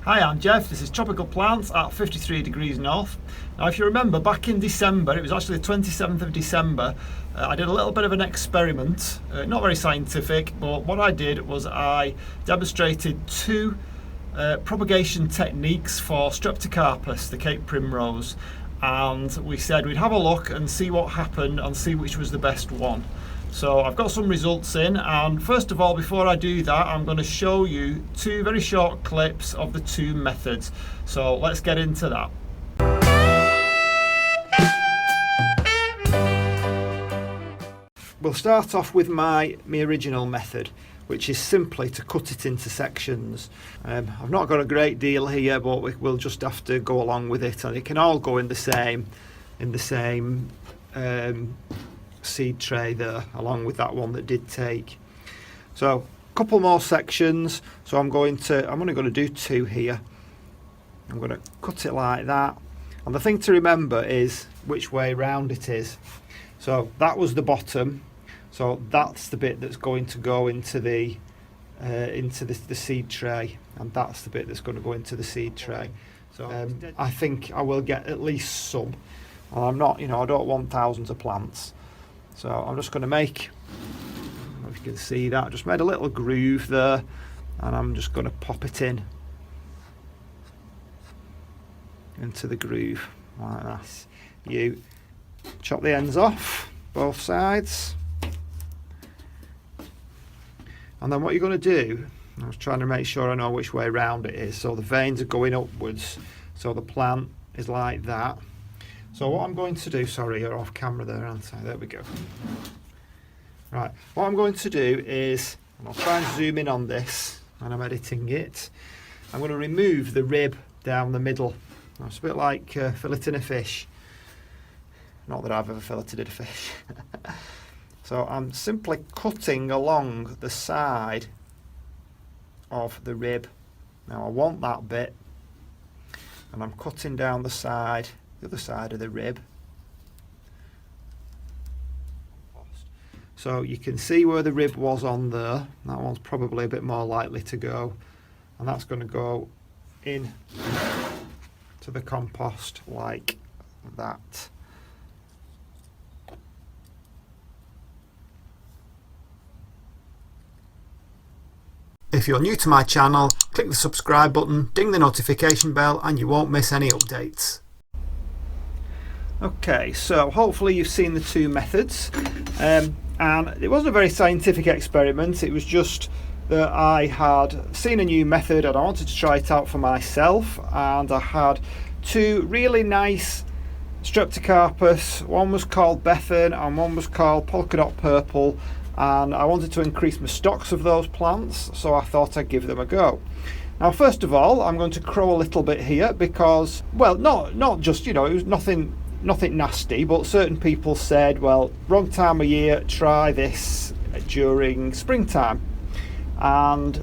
Hi, I'm Jeff. This is Tropical Plants at 53 degrees north. Now, if you remember, back in December, it was actually the 27th of December, I did a little bit of an experiment, not very scientific, but what I did was I demonstrated two propagation techniques for Streptocarpus, the Cape Primrose, and we said we'd have a look and see what happened and see which was the best one. So I've got some results in, and first of all, before I do that, I'm going to show you two very short clips of the two methods. So let's get into that. We'll start off with my original method, which is simply to cut it into sections. I've not got a great deal here, but we'll just have to go along with it, and it can all go in the same seed tray there, along with that one that did take. So a couple more sections. So I'm only going to do two here. I'm going to cut it like that, and the thing to remember is which way round it is. So that was the bottom, so that's the bit that's going to go into the seed tray, and that's the bit that's going to go into the seed tray. So I think I will get at least some. And I'm not, I don't want thousands of plants. So I'm just going to make, I don't know if you can see that, I just made a little groove there, and I'm just going to pop it into the groove like that. You chop the ends off, both sides, and then what you're going to do, I was trying to make sure I know which way round it is, so the veins are going upwards, so the plant is like that. So what I'm going to do, sorry, you're off camera there, aren't I? There we go. Right, what I'm going to do is, and I'll try and zoom in on this when I'm editing it, I'm going to remove the rib down the middle. Now, it's a bit like filleting a fish. Not that I've ever filleted a fish. So I'm simply cutting along the side of the rib. Now I want that bit, and I'm cutting down the side, the other side of the rib. So you can see where the rib was on there. That one's probably a bit more likely to go, and that's going to go in to the compost like that. If you're new to my channel, click the subscribe button, ding the notification bell, and you won't miss any updates. Okay, so hopefully you've seen the two methods, and it wasn't a very scientific experiment. It was just that I had seen a new method and I wanted to try it out for myself, and I had two really nice Streptocarpus. One was called Bethan and one was called Polka Dot Purple, and I wanted to increase my stocks of those plants, so I thought I'd give them a go. Now, first of all, I'm going to crow a little bit here because, well, not just, it was nothing nasty, but certain people said, well, wrong time of year, try this during springtime. And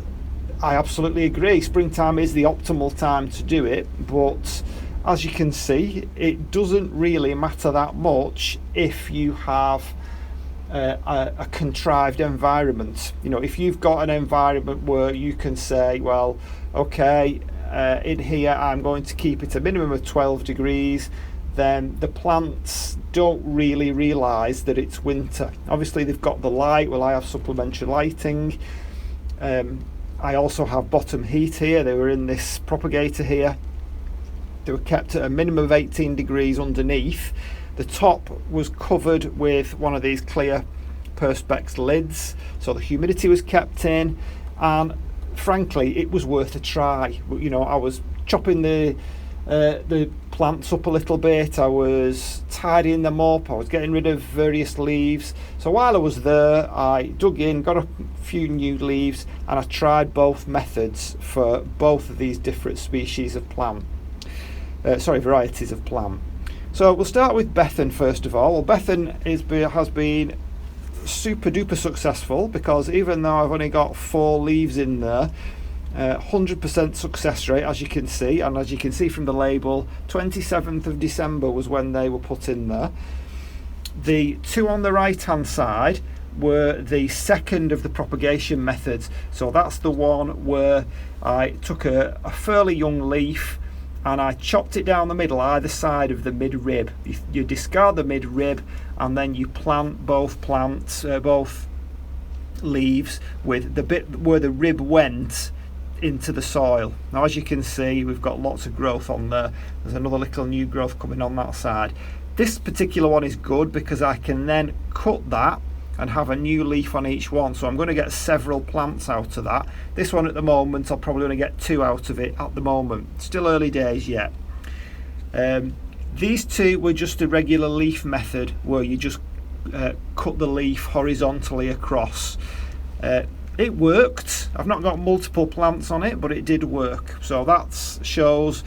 I absolutely agree, springtime is the optimal time to do it, but as you can see, it doesn't really matter that much if you have a contrived environment. If you've got an environment where you can say, well, okay, in here I'm going to keep it a minimum of 12 degrees, then the plants don't really realise that it's winter. Obviously they've got the light. Well, I have supplementary lighting. I also have bottom heat here. They were in this propagator here. They were kept at a minimum of 18 degrees underneath. The top was covered with one of these clear perspex lids, so the humidity was kept in, and frankly it was worth a try. I was chopping the plants up a little bit, I was tidying them up, I was getting rid of various leaves. So while I was there, I dug in, got a few new leaves, and I tried both methods for both of these different species of plant. Varieties of plant. So we'll start with Bethan first of all. Well, Bethan has been super duper successful, because even though I've only got 4 leaves in there, 100% success rate, as you can see, and as you can see from the label, 27th of December was when they were put in there. The two on the right hand side were the second of the propagation methods. So that's the one where I took a fairly young leaf and I chopped it down the middle, either side of the mid-rib. You discard the mid-rib and then you plant both leaves with the bit where the rib went into the soil. Now as you can see, we've got lots of growth on there. There's another little new growth coming on that side. This particular one is good because I can then cut that and have a new leaf on each one, so I'm going to get several plants out of that. This one at the moment I'll probably only get 2 out of it at the moment, still early days yet. These 2 were just a regular leaf method where you just cut the leaf horizontally across. It worked. I've not got multiple plants on it, but it did work, so that shows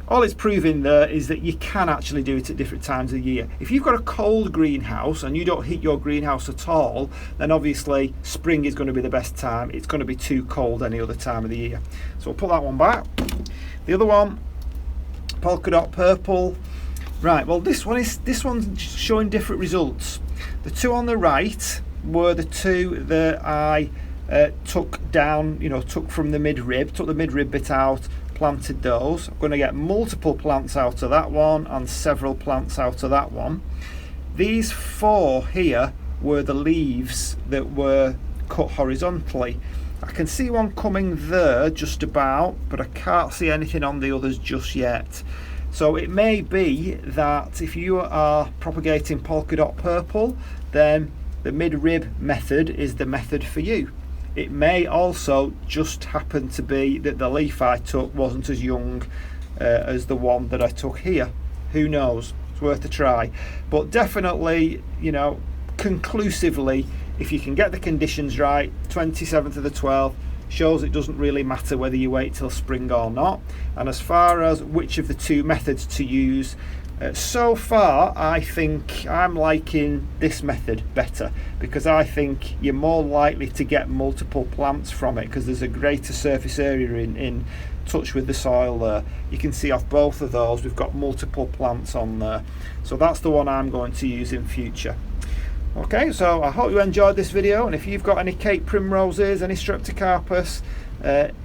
all it's proving there is that you can actually do it at different times of the year. If you've got a cold greenhouse and you don't heat your greenhouse at all, then obviously spring is going to be the best time. It's going to be too cold any other time of the year. So we'll put that one back. The other one, polka dot purple. Right, well this one's showing different results. The 2 on the right were the 2 that I took down, took from the mid-rib, took the mid-rib bit out, planted those. I'm going to get multiple plants out of that one and several plants out of that one. These 4 here were the leaves that were cut horizontally. I can see one coming there just about, but I can't see anything on the others just yet. So it may be that if you are propagating polka dot purple, then the mid-rib method is the method for you. It may also just happen to be that the leaf I took wasn't as young as the one that I took here. Who knows? It's worth a try. But definitely, conclusively, if you can get the conditions right, 27th of the 12th shows it doesn't really matter whether you wait till spring or not. And as far as which of the 2 methods to use, so far I think I'm liking this method better, because I think you're more likely to get multiple plants from it because there's a greater surface area in touch with the soil there. You can see off both of those we've got multiple plants on there, so that's the one I'm going to use in future. Okay, so I hope you enjoyed this video, and if you've got any Cape Primroses, any Streptocarpus,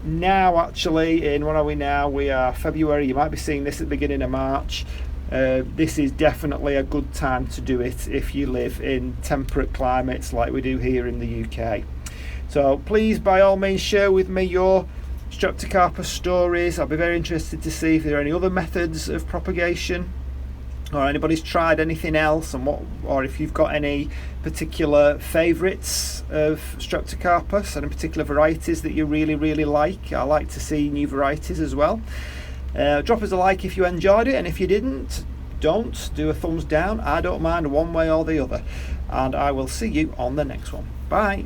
now actually in, what are we now? We are February, you might be seeing this at the beginning of March. This is definitely a good time to do it if you live in temperate climates like we do here in the UK. So please, by all means, share with me your Streptocarpus stories. I'll be very interested to see if there are any other methods of propagation, or anybody's tried anything else, and or if you've got any particular favourites of Streptocarpus and in particular varieties that you really like. I like to see new varieties as well. Drop us a like if you enjoyed it, and if you didn't, don't do a thumbs down. I don't mind one way or the other, and I will see you on the next one. Bye.